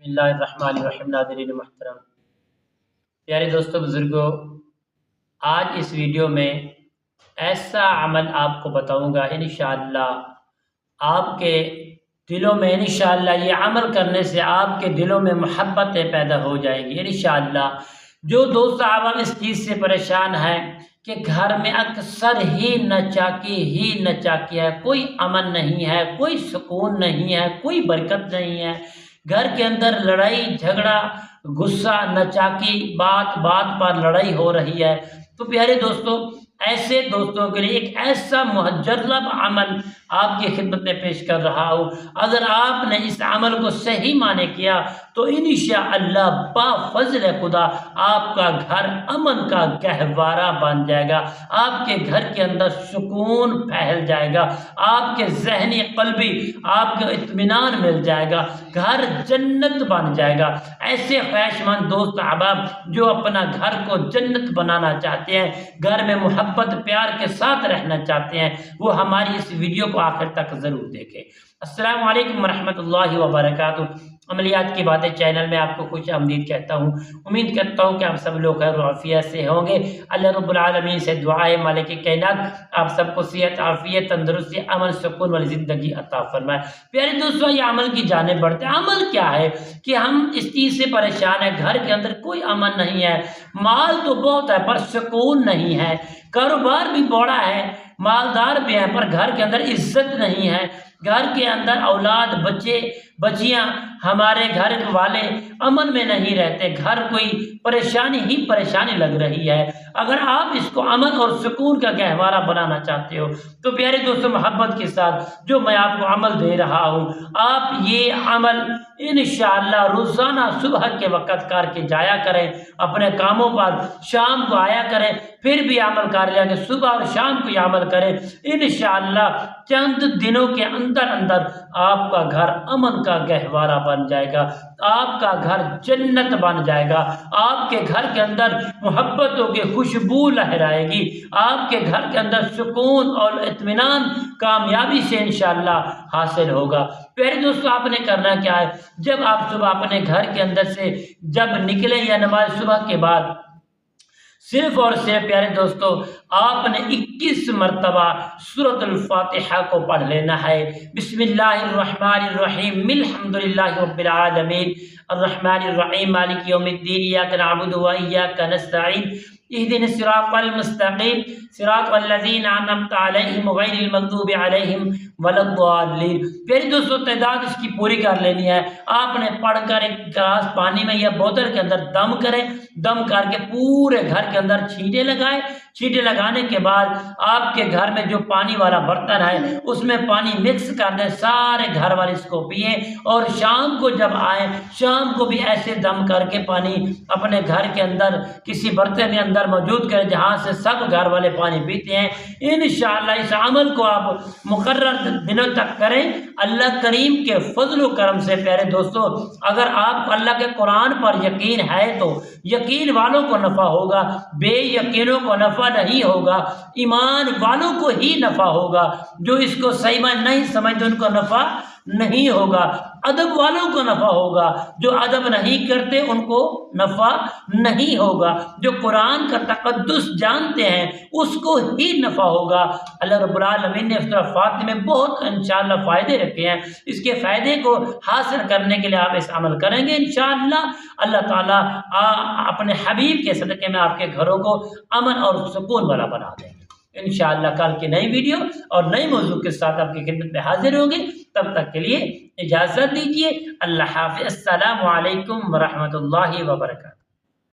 बिस्मिल्लाहिर्रहमानिर्रहीम। नाज़रीन महतरम, प्यारे दोस्तों, बुज़ुर्गों, आज इस वीडियो में ऐसा अमल आपको बताऊंगा, इंशाअल्लाह आपके दिलों में ये अमल करने से आपके दिलों में मोहब्बतें पैदा हो जाएंगी इंशाअल्लाह। जो दोस्त आप इस चीज़ से परेशान हैं कि घर में अक्सर ही नचाकी है, कोई अमन नहीं है, कोई सुकून नहीं है, कोई बरकत नहीं है, घर के अंदर लड़ाई झगड़ा, गुस्सा, नचाकी, बात बात पर लड़ाई हो रही है, तो प्यारे दोस्तों, ऐसे दोस्तों के लिए एक ऐसा मुजर्रब अमल आपकी खिदमत में पेश कर रहा हूँ। अगर आपने इस अमल को सही माने किया तो इंशाअल्लाह बाफज़ल खुदा आपका घर अमन का गहवारा बन जाएगा, आपके घर के अंदर सुकून फैल जाएगा, आपके ज़हनी क़ल्बी आपको इत्मीनान मिल जाएगा, घर जन्नत बन जाएगा। ऐसे ख्वाहिशमंद दोस्त अहबाब जो अपना घर को जन्नत बनाना चाहते हैं, घर में मोहब्बत प्यार के साथ रहना चाहते हैं, वो हमारी इस वीडियो को आखिर तक ज़रूर देखें। अस्सलामु अलैकुम वरहमतुल्लाहि वबरकातुहू। अमलियात की बातें चैनल में आपको खुश आमदीद कहता हूँ। उम्मीद करता हूँ कि आप सब लोग खैर आफियत से होंगे। अल्लाह रब्बुल आलमीन से दुआ है मालिक कायनात आप सबको सेहत, आफियत, तंदुरुस्ती, अमन, सुकून वाली ज़िंदगी अता फरमाए। प्यारे दोस्तों, ये अमल की जानिब बढ़ते हैं। अमल क्या है कि हम इस चीज़ से परेशान हैं, घर के अंदर कोई अमन नहीं है, माल तो बहुत है पर सुकून नहीं है, कारोबार भी बड़ा है, मालदार भी है पर घर के अंदर इज्जत नहीं है, घर के अंदर औलाद, बच्चे बच्चियां, हमारे घर वाले अमन में नहीं रहते, घर कोई परेशानी ही परेशानी लग रही है। अगर आप इसको अमन और सुकून का गहवारा बनाना चाहते हो तो प्यारे दोस्तों, मोहब्बत के साथ जो मैं आपको अमल दे रहा हूँ, आप ये अमल इंशाअल्लाह रोज़ाना सुबह के वक़्त करके जाया करें, अपने कामों पर शाम को आया करें, फिर भी अमल कर लिया कि सुबह और शाम को ये अमल करें। इंशाअल्लाह चंद दिनों के अंदर अंदर आपका घर अमन का गहवारा बन जाएगा, आपका घर जन्नत बन जाएगा, आपके घर के अंदर मोहब्बतों की खुशबू लहराएगी, आपके घर के अंदर सुकून और इत्मीनान कामयाबी से इंशाअल्लाह हासिल होगा। प्यारे दोस्तों, आपने करना क्या है, जब आप सुबह अपने घर के अंदर से जब निकले या नमाज सुबह के बाद सिर्फ और सिर्फ प्यारे दोस्तों आपने 21 मरतबा सूरतुल फातिहा को पढ़ लेना है। बिस्मिल्लाहिर्रहमानिर्रहीम, अल्हम्दुलिल्लाहि रब्बिल आलमीन, अर्रहमानिर्रहीम, मालिकि यौमिद्दीन, इय्याका नअबुदु व इय्याका नस्तईन, इहदिनस सिरातल मुस्तकीम, सिरातल लज़ीना अनअमता अलैहिम गैरिल मग़दूबि अलैहिम वलद्दाल्लीन। प्यारे दोस्तों, तादाद इसकी पूरी कर लेनी है। आपने पढ़कर एक गिलास पानी में या बोतल के अंदर दम करें, दम करके पूरे घर के अंदर छींटे लगाएं। छींटे लगाने के बाद आपके घर में जो पानी वाला बर्तन है उसमें पानी मिक्स कर दें, सारे घर वाले इसको पिए, और शाम को जब आए शाम को भी ऐसे दम करके पानी अपने घर के अंदर किसी बर्तन के अंदर मौजूद करें जहाँ से सब घर वाले पानी पीते हैं। इंशाअल्लाह इस अमल को आप मुकर्रर दिनों तक करें। अल्लाह करीम के फजल व करम से प्यारे दोस्तों, अगर आपको अल्लाह के कुरान पर यकीन है तो यकीन वालों को नफ़ा होगा, बेयकीनों को नफ़ा नहीं होगा, ईमान वालों को ही नफ़ा होगा, जो इसको सही में नहीं समझते उनको नफ़ा नहीं होगा, अदब वालों को नफ़ा होगा, जो अदब नहीं करते उनको नफ़ा नहीं होगा, जो कुरान का तक़द्दुस जानते हैं उसको ही नफ़ा होगा। अल्लाह रब्बुल आलमीन ने सूरह फातिहा में बहुत इंशाअल्लाह फ़ायदे रखे हैं। इसके फ़ायदे को हासिल करने के लिए आप इस अमल करेंगे इंशाअल्लाह, अल्लाह ताला अपने हबीब के सदक़े में आपके घरों को अमन और सुकून वाला बना देंगे। इंशाअल्लाह कल की नई वीडियो और नई मौजू के साथ आपकी खिदमत में हाजिर होंगे। तब तक के लिए इजाज़त दीजिए। अल्लाह हाफ़िज़। अस्सलामु अलैकुम वरहमतुल्लाहि वबरकातुहू।